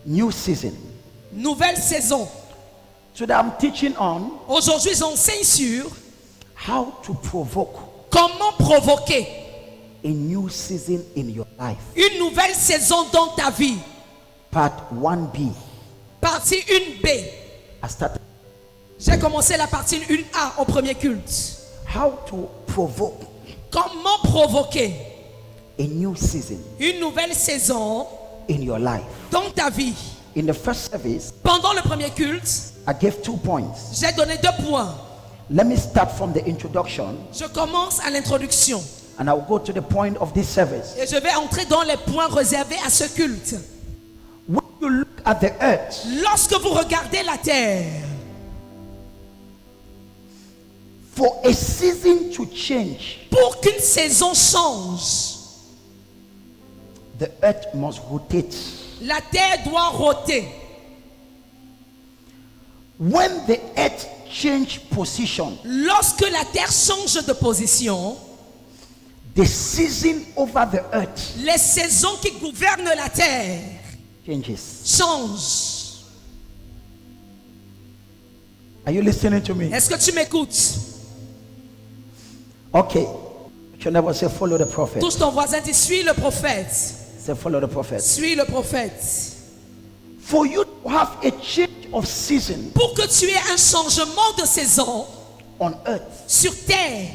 New season. Nouvelle saison. Today I'm teaching on Aujourd'hui, j'enseigne sur how to provoke comment provoquer a new season in your life. une nouvelle saison dans ta vie. Part 1B. Partie 1B. I started J'ai commencé la partie 1A au premier culte. how to provoke Comment provoquer a new season une nouvelle saison in your life. dans ta vie. In the first service, Pendant le premier culte, I gave 2 points. j'ai donné 2 points. Let me start from the introduction Je commence à l'introduction and I'll go to the point of this service. et je vais entrer dans les points réservés à ce culte. When you look at the earth, Lorsque vous regardez la terre, for a season to change, pour qu'une saison change, the earth must rotate. la terre doit rôter. When the earth change position, Lorsque la terre change de position, the season over the earth les saisons qui gouvernent la terre changes. changent. Are you listening to me? Est-ce que tu m'écoutes? Okay. You never say follow the prophet. Touche ton voisin, dit suis le prophète. Say follow the prophet. Suis le prophète. For you to have a change of season Pour que tu aies un changement de saison on earth, sur terre,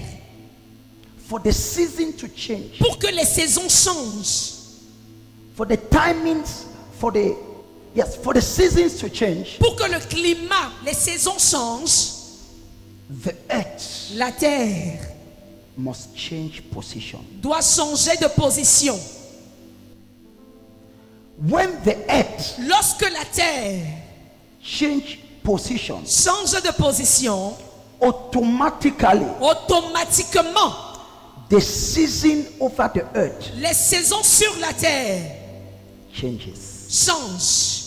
for the season to change, pour que les saisons changent, for the timings, for the seasons to change, pour que le climat, les saisons changent, the earth la terre must change position. doit changer de position. When the earth Lorsque la terre change position, change de position, automatically automatiquement, the season over the earth les saisons sur la terre changes. changent.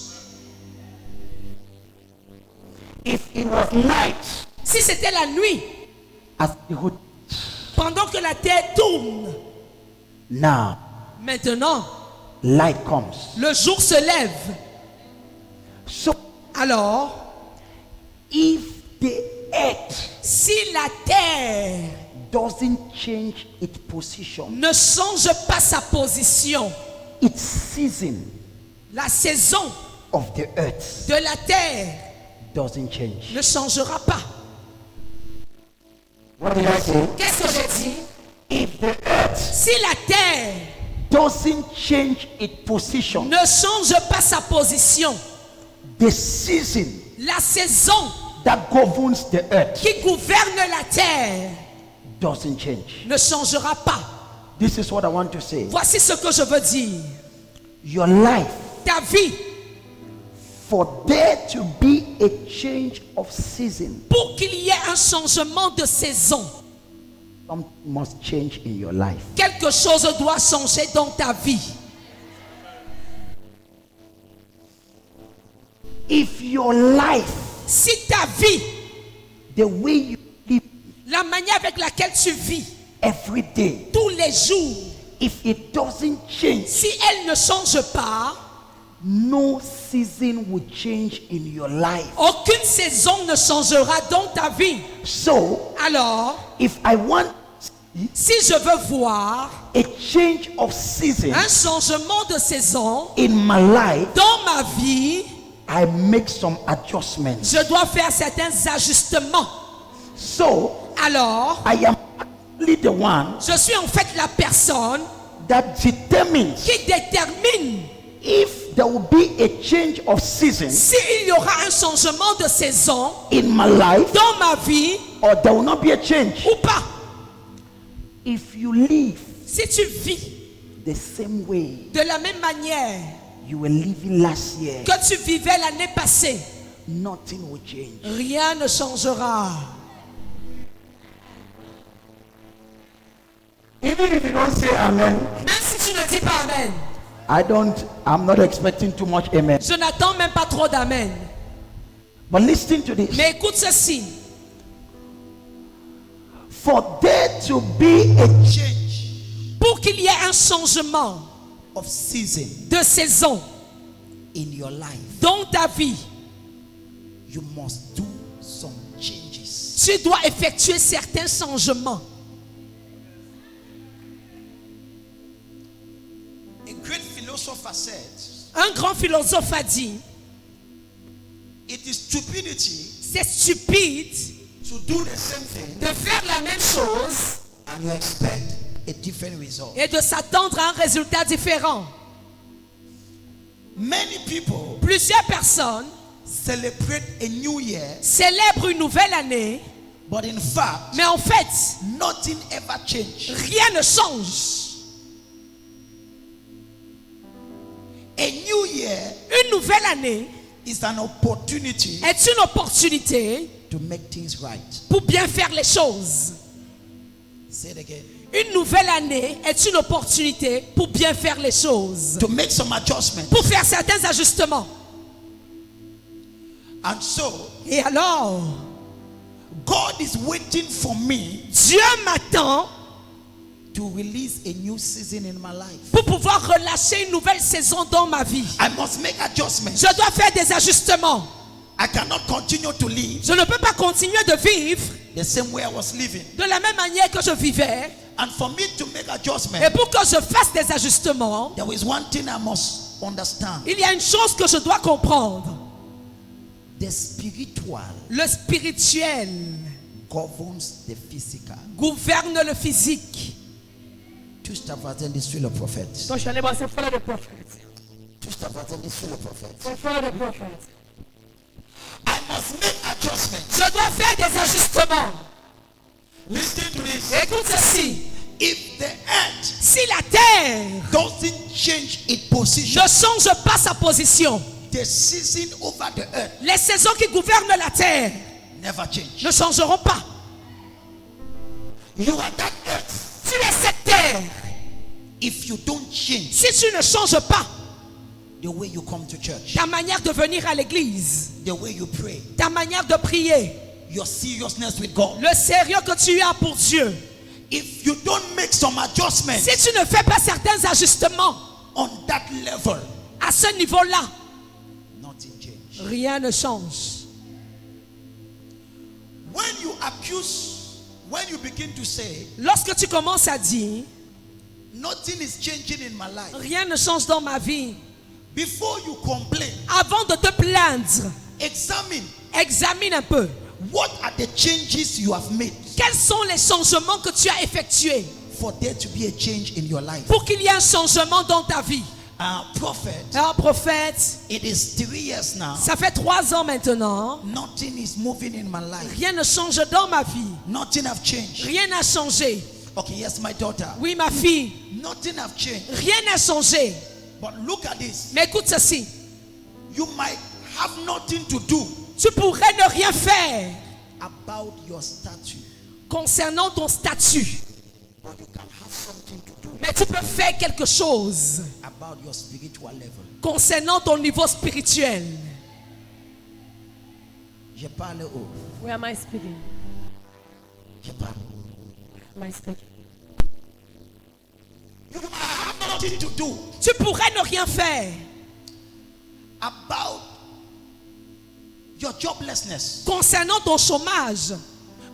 If it was night, Si c'était la nuit, as it would pendant que la terre tourne, now, maintenant, light comes. le jour se lève. So Alors, if the earth si la terre doesn't change its position, ne change pas sa position, its season la saison of the earth de la terre doesn't change. ne changera pas. What did I say? Qu'est-ce que j'ai dit? If the earth Si la terre doesn't change its position, ne change pas sa position, the season la saison that governs the earth qui gouverne la terre doesn't change. ne changera pas. This is what I want to say. Voici ce que je veux dire. Your life, Ta vie, for there to be a change of season, pour qu'il y ait un changement de saison, something must change in your life. quelque chose doit changer dans ta vie. If your life, Si ta vie, the way you live la manière avec laquelle tu vis every day, tous les jours, if it doesn't change, si elle ne change pas, no season will change in your life. aucune saison ne changera dans ta vie. So, Alors, if I want si je veux voir a change of season un changement de saison in my life, dans ma vie, I make some adjustments. je dois faire certains ajustements. So, Alors, I am actually the one je suis en fait la personne that determines qui détermine if there will be a change of season s'il y aura un changement de saison in my life dans ma vie or there will not be a change. ou pas. If you live Si tu vis the same way de la même manière you were living last year, que tu vivais l'année passée, nothing will change. rien ne changera. Even if you don't say amen, Même si tu ne dis pas amen, I'm not expecting too much amen. je n'attends même pas trop d'amen. But listen to this. Mais écoute ceci. For there to be a change Pour pour qu'il y ait un changement of season de saison in your life, dans ta vie, you must do some changes. tu dois effectuer certains changements. A great philosopher said, Un grand philosophe a dit, it is stupidity c'est stupide to do the same thing de faire la même chose and you expect a different result. et de s'attendre à un résultat différent. Many people Plusieurs personnes celebrate a new year, célèbrent une nouvelle année, but in fact, mais en fait, nothing ever changes. rien ne change. A new year Une nouvelle année is an opportunity est une opportunité to make things right. pour bien faire les choses. Say it again. Une nouvelle année est une opportunité pour bien faire les choses, To make some adjustments. pour faire certains ajustements. And so, Et alors, God is waiting for me Dieu m'attend to release a new season in my life. pour pouvoir relâcher une nouvelle saison dans ma vie. I must make adjustments. Je dois faire des ajustements. I cannot continue to live Je ne peux pas continuer de vivre the same way I was living. de la même manière que je vivais. And for me to make adjustments, Et pour que je fasse des ajustements, there is one thing I must understand. il y a une chose que je dois comprendre. The spiritual Le spirituel governs the physical. gouverne le physique. Tu stavazen the spirit of prophet. So shall never say follow the prophet. Tu stavazen the spirit of prophet. So follow the prophet. I must make adjustments. Je dois faire des ajustements. Listen to this. Écoute ceci. If the earth Si la terre doesn't change its position, ne change pas sa position, the season over the earth les saisons qui gouvernent la terre never change. ne changeront pas. You are that earth. Tu es cette terre. If you don't change Si tu ne changes pas the way you come to church, ta manière de venir à l'église, the way you pray, ta manière de prier, your seriousness with God, le sérieux que tu as pour Dieu, if you don't make some adjustments si tu ne fais pas certains ajustements on that level, à ce niveau-là, nothing changes. rien ne change. When you accuse, when you begin to say, Lorsque tu commences à dire, nothing is changing in my life, rien ne change dans ma vie, before you complain, avant de te plaindre, examine un peu. what are the changes you have made Quels sont les changements que tu as effectués for there to be a change in your life? pour qu'il y ait un changement dans ta vie? Prophet, Un prophète, it is 3 years now. ça fait 3 ans maintenant, Nothing is moving in my life. rien ne change dans ma vie. Nothing have changed. Rien n'a changé. Okay, yes, my daughter. Oui, ma fille, Nothing have changed. rien n'a changé. But look at this. Mais écoute ceci, You might have nothing to do tu pourrais ne rien faire about your statue, concernant ton statut, but you can have something to do mais tu peux faire quelque chose about your spiritual level. concernant ton niveau spirituel. Je parle haut. Where am I speaking? Je parle. Am I speaking? You might have nothing to do Tu pourrais ne rien faire about your joblessness, concernant ton chômage,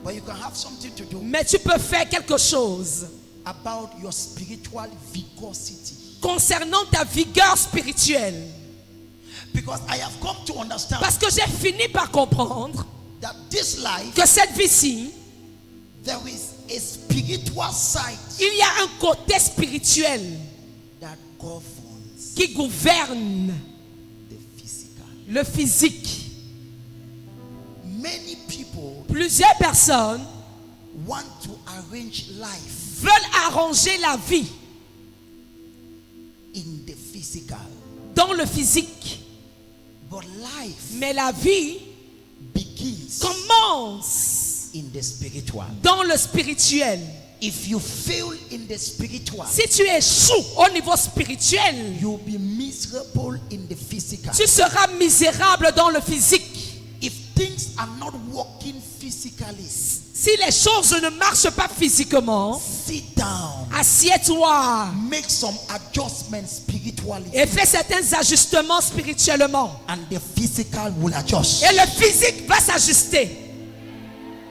but you can have something to do mais tu peux faire quelque chose about your spiritual vigorosity. concernant ta vigueur spirituelle. Because I have come to understand Parce que j'ai fini par comprendre that this life, que cette vie-ci, there is a spiritual side il y a un côté spirituel that governs qui gouverne the physical. le physique. Many people Plusieurs personnes want to arrange life veulent arranger la vie in the physical, dans le physique. but life Mais la vie begins commence in the spiritual. dans le spirituel. If you fail in the spiritual, Si tu échoues au niveau spirituel, you'll be miserable in the physical. tu seras misérable dans le physique. If things are not working physically, Si les choses ne marchent pas physiquement, sit down Assieds-toi make some adjustments spiritually, et fais certains ajustements spirituellement. and the physical will adjust. Et le physique va s'ajuster.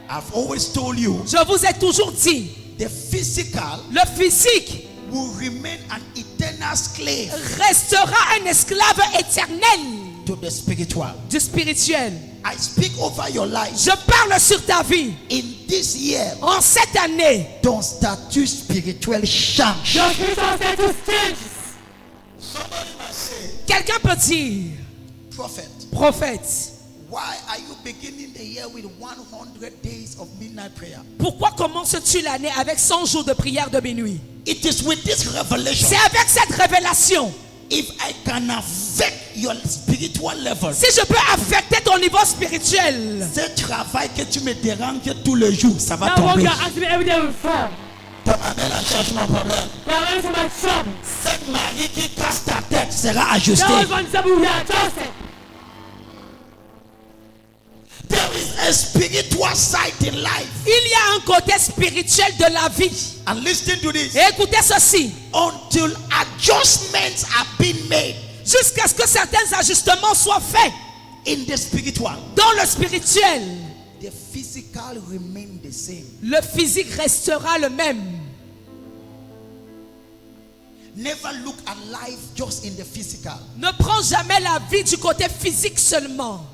I've always told you, Je vous ai toujours dit, the physical le physique will remain an eternal slave restera un esclave éternel to the spiritual. du spirituel. I speak over your life. Je parle sur ta vie. In this year, En cette année, ton statut spirituel change. Your spiritual status changes. Somebody might say, quelqu'un peut dire, prophet, prophète, why are you beginning the year with 100 days of midnight prayer? pourquoi commences-tu l'année avec 100 jours de prière de minuit? It is with this revelation. C'est avec cette révélation. If I can affect your spiritual level, Si je peux affecter ton niveau spirituel, ce travail que tu me déranges tous les jours, ça va That work tomber. you're asking me every day will fall. Tu m'amènes à chercher mon problème. That will answer my trouble. Cette marie qui casse ta tête sera ajustée. That was one trouble we are adjusted. There is a spiritual side in life. il y a un côté spirituel de la vie. And listen to this. Et écoutez ceci, Until adjustments have been made jusqu'à ce que certains ajustements soient faits in the spiritual, dans le spirituel, the physical remain the same. le physique restera le même. Never look at life just in the physical. Ne prends jamais la vie du côté physique seulement.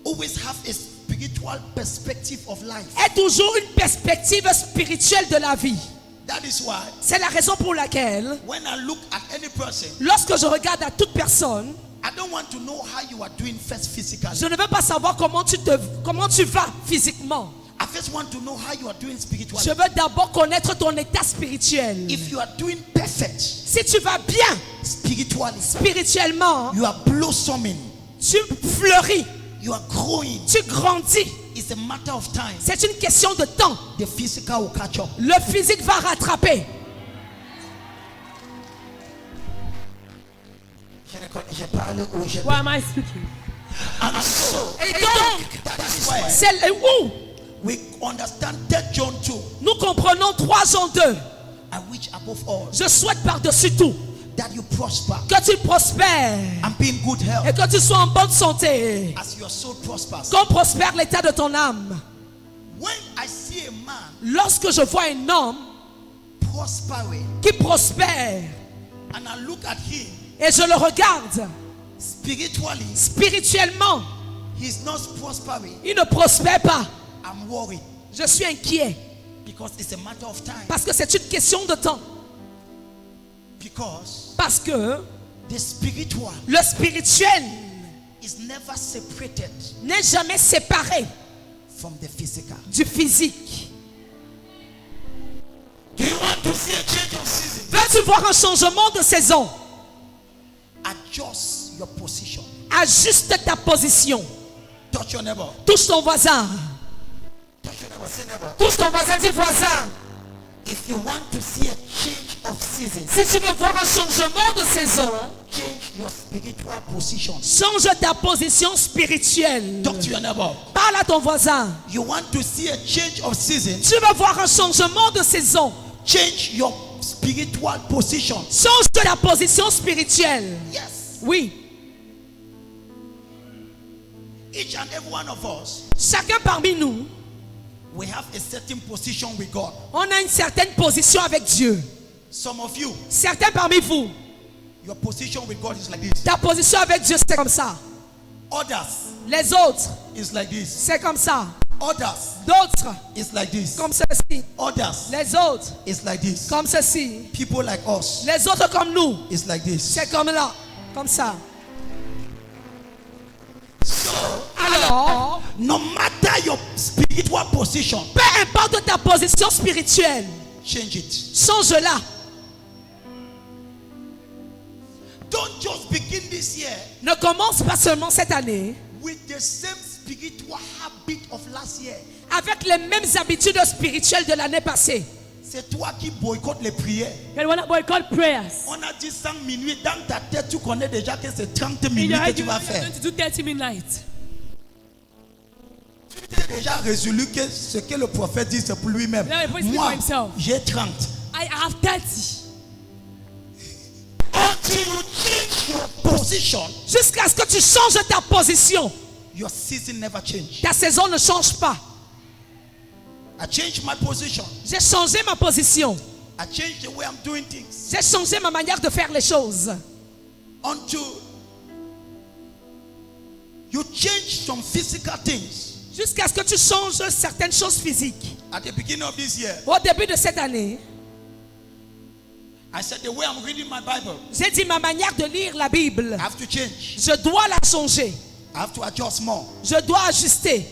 Always have a spiritual perspective of life. Aie toujours une perspective spirituelle de la vie. That is why C'est la raison pour laquelle, when I look at any person, lorsque je regarde à toute personne, I don't want to know how you are doing first physically. je ne veux pas savoir comment tu vas physiquement. I first want to know how you are doing spiritually. Je veux d'abord connaître ton état spirituel. If you are doing perfect Si tu vas bien spiritually, spirituellement, you are blossoming, tu fleuris, you are growing. tu grandis. It's a matter of time. C'est une question de temps. The physical will catch up. Le physique va rattraper. Je parle ou je Why am I speaking? And so, Et donc, that is why c'est où we understand 3 John 2. nous comprenons 3 Jean 2. I wish above all Je souhaite par-dessus tout that you prosper que tu prospères and be in good health et que tu sois en bonne santé. as your soul prospers. Qu'on prospère l'état de ton âme. When I see a man Lorsque je vois un homme prospering qui prospère and I look at him et je le regarde spiritually, spirituellement, he's not prospering. il ne prospère pas. I'm worried Je suis inquiet because it's a matter of time. parce que c'est une question de temps. Because Parce que the spiritual le spirituel is never separated n'est jamais séparé from the physical. du physique. Do you want to see a change of season? Veux-tu voir un changement de saison? Adjust your position. Ajuste ta position. Touch your neighbor. Touche ton voisin. Touch your neighbor. Say neighbor. Touche ton voisin, dis voisin. If you want to see a change of season, Si tu veux voir un changement de saison, change your spiritual position. change ta position spirituelle. Talk to your neighbor. Parle à ton voisin. You want to see a change of season, Tu veux voir un changement de saison, change your spiritual position. change ta position spirituelle. Yes. Oui. Each and every one of us, Chacun parmi nous, we have a certain position with God. on a une certaine position avec Dieu. Some of you, Certains parmi vous, your position with God is like this. ta position avec Dieu, c'est comme ça. Others Les autres, is like this. c'est comme ça. Others D'autres, is like this. comme ceci. Others Les autres, is like this. comme ceci. People like us Les autres comme nous, is like this. c'est comme là, comme ça. So, Alors, no matter your spiritual position, peu importe ta position spirituelle, change it. change-la. Don't just begin this year Ne commence pas seulement cette année with the same spiritual habit of last year. avec les mêmes habitudes spirituelles de l'année passée. C'est toi qui boycottes les prières. You want to boycott prayers. On a dit 5 minutes. Dans ta tête, tu connais déjà que c'est 30 In minutes your que head, tu you're vas faire. going to do 30 midnight. Tu t'es déjà résolu que ce que le prophète dit, c'est pour lui-même. Yeah, he speaks for Moi, himself. j'ai 30. I have 30. Until you change your position, Jusqu'à ce que tu changes ta position. your season never change. Ta saison ne change pas. I changed my position. J'ai changé ma position. I changed the way I'm doing things. J'ai changé ma manière de faire les choses. Until you change some physical things. Jusqu'à ce que tu changes certaines choses physiques. At the beginning of this year, Au début de cette année, I said the way I'm reading my Bible, j'ai dit ma manière de lire la Bible. I have to change. Je dois la changer. I have to adjust more. Je dois ajuster.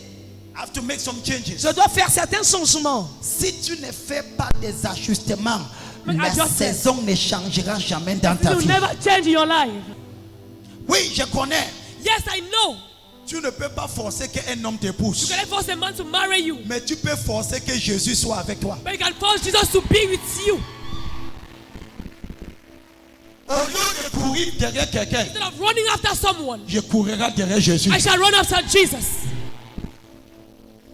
I have to make some changes. Je dois faire certains changements. Si tu ne fais pas des ajustements, Make la adjustments. saison ne changera jamais dans It ta will vie. never change in your life. Oui, je connais. Yes, I know. Tu ne peux pas forcer qu'un homme te You pousse. cannot force a man to marry you. Mais tu peux forcer que Jésus soit avec toi. But you can force Jesus to be with you. Au lieu de courir derrière quelqu'un, Instead of running after someone, je courrai derrière Jésus. I shall run after Jesus.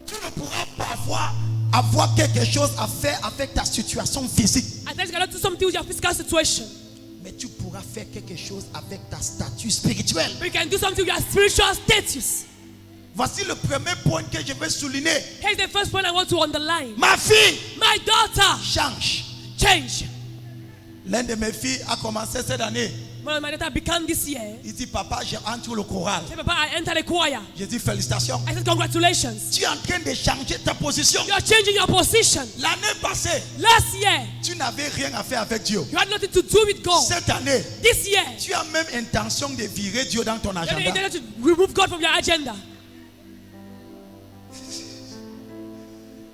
Tu ne pourras parfois avoir quelque chose à faire avec ta situation physique. At times you cannot do something with your physical situation. Mais tu pourras faire quelque chose avec ta statut spirituel. But you can do something with your spiritual status. Voici le premier point que je vais souligner. Here's the first point I want to underline. Ma fille, My daughter, change. change. L'un de mes filles a commencé cette année. When my daughter began this year, Il dit, papa, j'ai entré le choral. I said, Papa, I entered the choir. J'ai dit, félicitations. I said, congratulations. Tu es en train de changer ta position. You are changing your position. L'année passée, Last year, tu n'avais rien à faire avec Dieu. you had nothing to do with God. Cette année, This year, tu as même intention de virer Dieu dans ton you agenda. intended to remove God from your agenda.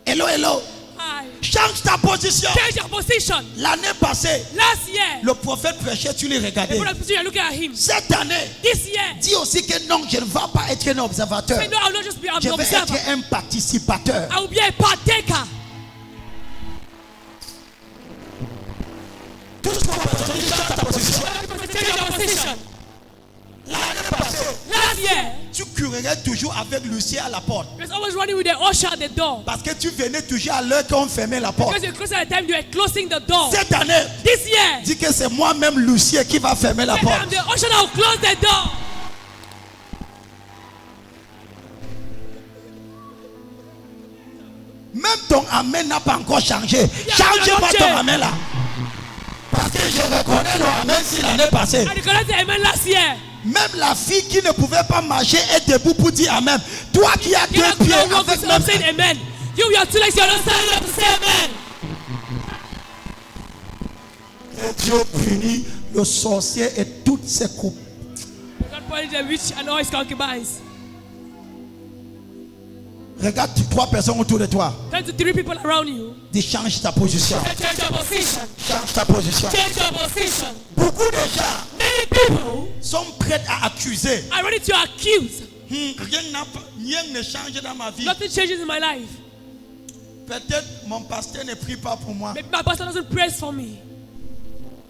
Hello, hello. Hi. Change ta position. Change your position. L'année passée, Last year, le prophète prêchait, tu les the regardais. prophet, you are looking at him. Cette année, This year, dis aussi que non, je ne vais pas être un observateur. say, no, I will not just be an Je vais observer. être un participateur. I will be a partaker. Change your position. L'année passée, Last year, tu courais toujours avec Lucien à la porte. you was always running with the usher at the door. Parce que tu venais toujours à l'heure qu'on fermait la porte. Because you're close at the time you were closing the door. Cette année, This year, dis que c'est moi-même Lucien qui va fermer la I'm porte. the usher that will close the door. Même ton amen n'a pas encore changé. Change pas ton amen là. Parce que je reconnais le amen si l'année passée. And you cannot say amen last year. Même la fille qui ne pouvait pas marcher est debout pour dire amen. Toi qui as You deux pieds cannot walk avec without même... saying amen. You, your two legs, you're not standing up to say amen. Et Dieu punit le sorcier et toutes ses coupes. God punished the witch and all his concubines. Regarde trois personnes autour de toi. Turn to 3 people around you. Dis change ta position. Change your position. Change ta position. Change your position. Beaucoup de gens Many people sont prêts à accuser. are ready to accuse. Rien ne change dans ma vie. Nothing changes in my life. Peut-être mon pasteur ne prie pas pour moi. Maybe my pastor doesn't pray for me.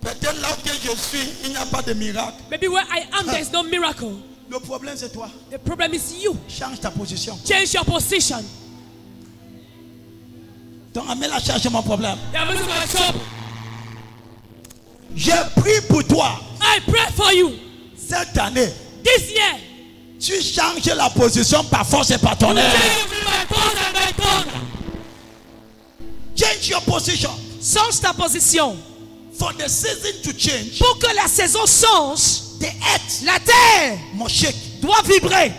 Peut-être là où je suis, il n'y a pas de miracle. Maybe where I am, there is no miracle. Le problème c'est toi. The problem is you. Change ta position. Change your position. Ton amen a changé mon problème. You are losing my trouble. Je prie pour toi. I pray for you. Cette année, This year, tu changes la position par force et par ton air. change my boss and my tongue. Change your position. Change ta position. For the season to change, Pour que la saison change, the earth la terre must shake. doit vibrer.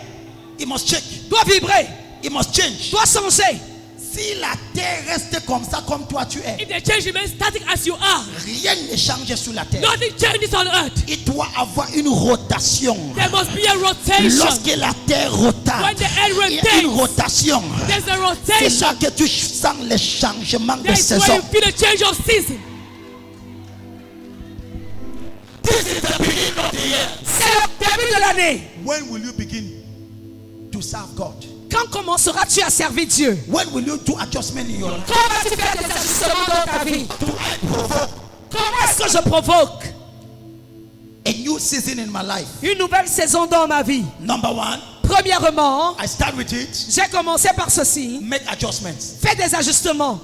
It must shake. Doit vibrer. It must change. Doit changer. Si la terre reste comme ça, comme toi tu es, If the change remains static as you are, rien ne change sur la terre. nothing changes on earth. Il doit avoir une rotation. There must be a rotation. Lorsque la terre rotate, When the earth il y a une rotates, rotation. there's a C'est rotation. là que tu sens le changement de That's where saison. you feel the change of season. C'est le début de l'année. When will you begin to serve God? Quand commenceras-tu à servir Dieu? When will you do adjustment in your life? Quand vas-tu faire des ajustements dans ta vie? Comment est-ce que je provoque A new season in my life. une nouvelle saison dans ma vie? Number one, Premièrement, I start with it. j'ai commencé par ceci. Make adjustments. Fais des ajustements.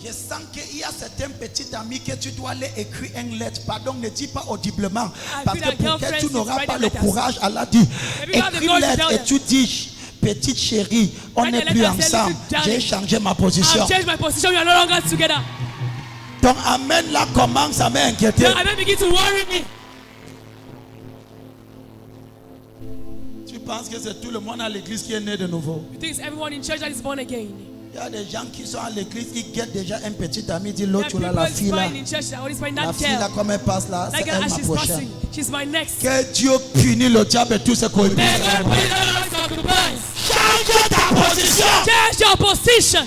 Je sens qu'il y a certains petits amis que tu dois aller écrire une lettre. Pardon, ne dis pas audiblement. Parce que peut-être tu n'auras pas le courage à la dire. Écris une lettre et tu dis, petite chérie, on n'est plus ensemble. J'ai changé ma position. I've changed my position. We are no longer together. Ton amen là commence à m'inquiéter. Your amen begin to worry me. Tu penses que c'est tout le monde à l'église qui est né de nouveau? You think it's everyone in church that is born again? Il y a des gens qui sont à l'église, ils guettent déjà un petit ami, dit l'autre, There are la people fille là. fine in church that always find La that fille là, girl. comme elle passe là, That c'est girl, elle as ma she's prochaine. passing, she's my next. Que Dieu punisse le diable et tous ses coéquipiers. May God put it on us occupies. Change ta position. Change your position.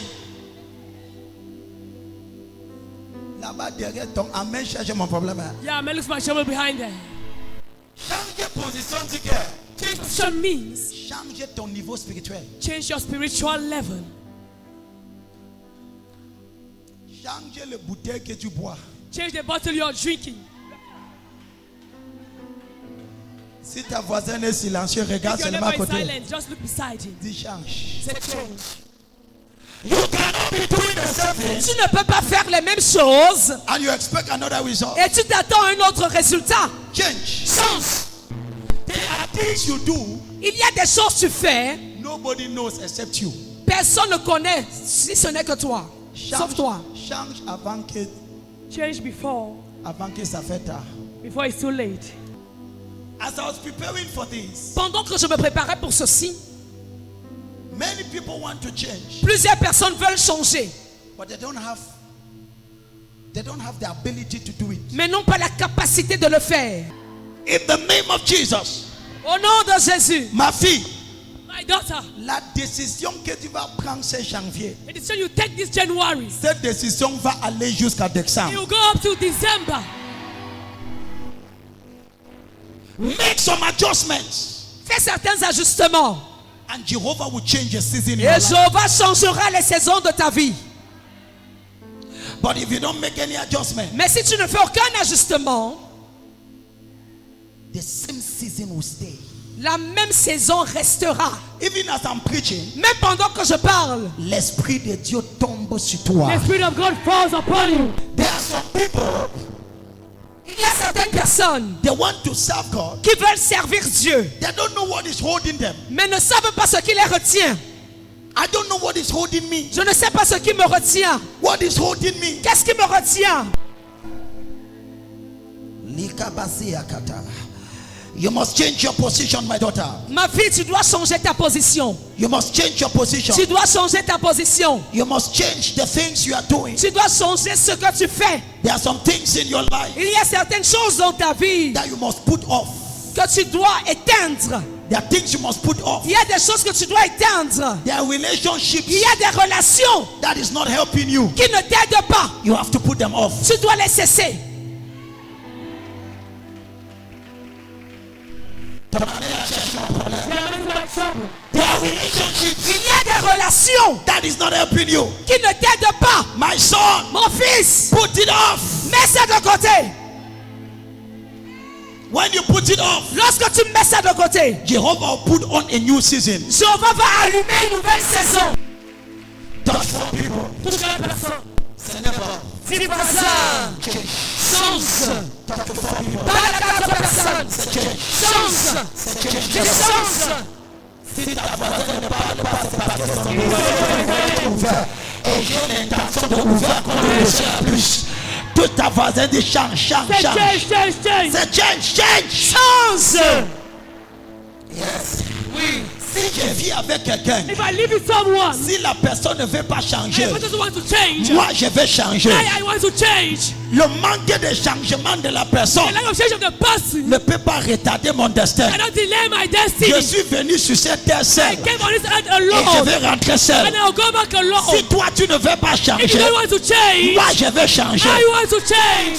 Là-bas derrière ton amen, cherche mon problème. Hein. Yeah, man, looks my shovel behind there. Change position du cœur. Change position means Change ton niveau spirituel. change your spiritual level. Change le bouteille que tu bois. Change the bottle you're drinking. Si ta voisine est silencieuse, regarde If your seulement à neighbor is côté. silent, just look beside him. Dis change. Say change. You cannot be doing the same thing Tu ne peux pas faire les mêmes choses and you expect another result. et tu t'attends à un autre résultat. Change. Change. There are things you do, Il y a des choses que tu fais, nobody knows except you. personne ne connaît si ce n'est que toi. Sauf toi. Change avant Change avant que ça fait tard. before it's too late. As I was preparing for this, Pendant que je me préparais pour ceci, many people want to change, plusieurs personnes veulent changer, but they don't have the ability to do it. mais n'ont pas la capacité de le faire. In the name of Jesus, Au nom de Jésus, ma fille, My daughter, la décision que tu vas prendre ce janvier, the decision you take this January, cette décision va aller jusqu'à décembre. you go up to December. Make some adjustments, fais certains ajustements. and Jehovah will change the season in Et your life. Jéhovah changera les saisons de ta vie. But if you don't make any adjustment, Mais si tu ne fais aucun ajustement, the same season will stay. la même saison restera. Even as I'm preaching, Même pendant que je parle, l'Esprit de Dieu tombe sur toi. The Spirit of God falls upon you. There are some people, il y a certaines personnes they want to serve God. qui veulent servir Dieu, They don't know what is holding them. mais ne savent pas ce qui les retient. I don't know what is holding me. Je ne sais pas ce qui me retient. What is holding me? Qu'est-ce qui me retient? You must change your position, my daughter. Ma fille, tu dois changer ta position. You must change your position. Tu dois changer ta position. You must change the things you are doing. Tu dois changer ce que tu fais. There are some things in your life Il y a certaines choses dans ta vie that you must put off. que tu dois éteindre. There are things you must put off. Il y a des choses que tu dois éteindre. There are relationships Il y a des relations that is not helping you. qui ne t'aident pas. You have to put them off. Tu dois les cesser. There are relationships Il y a des relations that is not helping you. qui ne t'aident pas. My son, Mon fils, put it off. mets ça de côté. When you put it off, Lorsque tu mets ça de côté, Jehovah will put on a new season. Jéhovah va allumer une nouvelle saison. Touch for people. Dis personne, change. Touch for people. Parle à quatre personnes. Change. Dis change. Si ta voisine ne parle pas, c'est parce que son niveau est ouvert. Et j'ai l'intention de ouvrir qu'on ne le sait plus. Toute ta voisine dit change, change, Say change. change, change, change. C'est change, change. Change. Yes. Oui. Si je vis avec quelqu'un, If I live with someone, si la personne ne veut pas changer, I doesn't want to change. moi je vais changer. I want to change. Le manque de changement de la personne The lack of change of the person ne peut pas retarder mon destin. cannot delay my destiny. Je suis venu sur cette terre I seule came on this earth et je alone, vais rentrer seul. and I'll go back alone. Si toi tu ne veux pas If you changer, don't want to change, moi je vais changer. I want to change.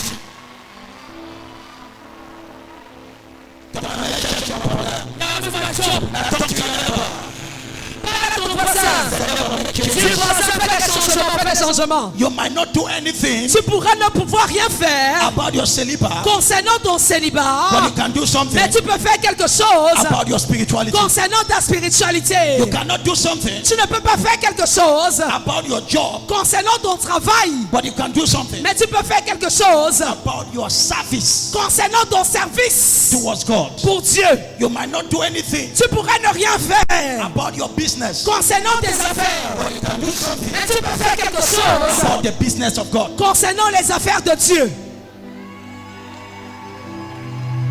Dis personne, fais quelque chose. changements. You might not do anything Tu pourrais ne pouvoir rien faire about your celibacy, concernant ton but célibat, you can do something mais tu peux faire quelque chose about your spirituality. concernant ta spiritualité. You cannot do something Tu ne peux pas faire quelque chose about your job, concernant ton travail, but you can do something mais tu peux faire quelque chose about your service concernant ton service towards God. pour Dieu. You might not do anything Tu pourrais ne rien faire about your business, concernant tes affaires, but you can do something mais tu peux faire quelque chose about the business of God. concernant les affaires de Dieu.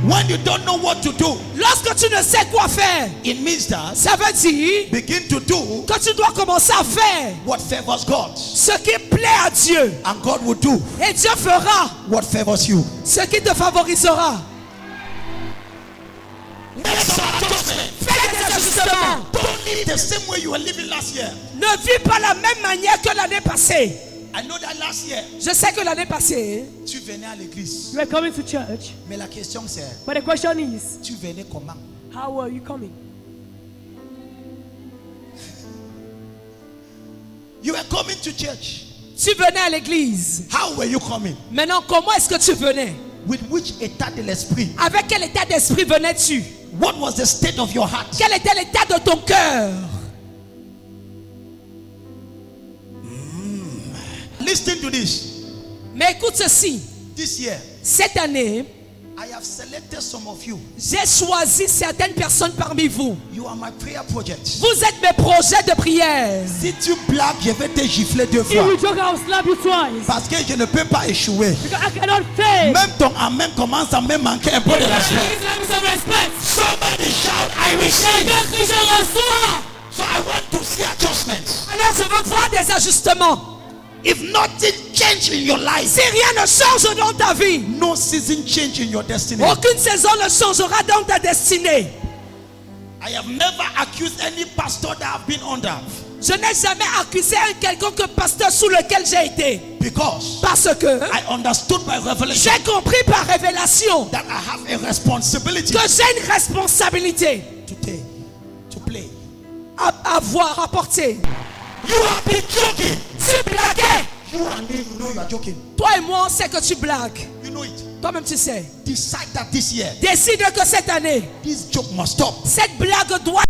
When you don't know what to do, Lorsque tu ne sais quoi faire, it means that ça veut dire begin to do que tu dois commencer à faire what favors God, ce qui plaît à Dieu. and God will do Et Dieu fera what favors you. ce qui te favorisera. Fais des ajustements. Don't live the same way you were living last year. Ne vis pas la même manière que l'année passée. I know that last year, Je sais que l'année passée, tu venais à l'église. You are coming to church. Mais la question c'est, But the question is, tu venais comment? how are you coming? You were coming to church. tu venais à l'église. How were you coming? Maintenant, comment est-ce que tu venais? With which état de l'esprit? Avec quel état d'esprit venais-tu? What was the state of your heart? Quel était l'état de ton cœur? Listen to this. Mais écoute ceci. This year, Cette année, I have selected some of you. j'ai choisi certaines personnes parmi vous. You are my prayer project. Vous êtes mes projets de prière. Si tu blagues, je vais te gifler 2 If fois. you joke, I'll slap you twice. Parce que je ne peux pas échouer. Because I cannot fail. Même ton amen commence à me manquer un peu de respect. Please let me some respect. Somebody shout, I receive. Quelqu'un crie, je reçois. So I want to see adjustments. Alors je veux voir des ajustements. If nothing change in your life, Si rien ne change dans ta vie, no season change in your destiny. aucune saison ne changera dans ta destinée. I have never accused any pastor that I've been under, Je n'ai jamais accusé un quelconque pasteur sous lequel j'ai été. because Parce que I understood by revelation j'ai compris par révélation that I have a responsibility que j'ai une responsabilité to take, to play. à avoir, à porter. You have been joking. Tu blaguais. You and me, you know you are joking. Toi et moi, on sait que tu blagues. You know it. Toi-même, tu sais. Decide that this year, Décide que cette année, this joke must stop. cette blague doit...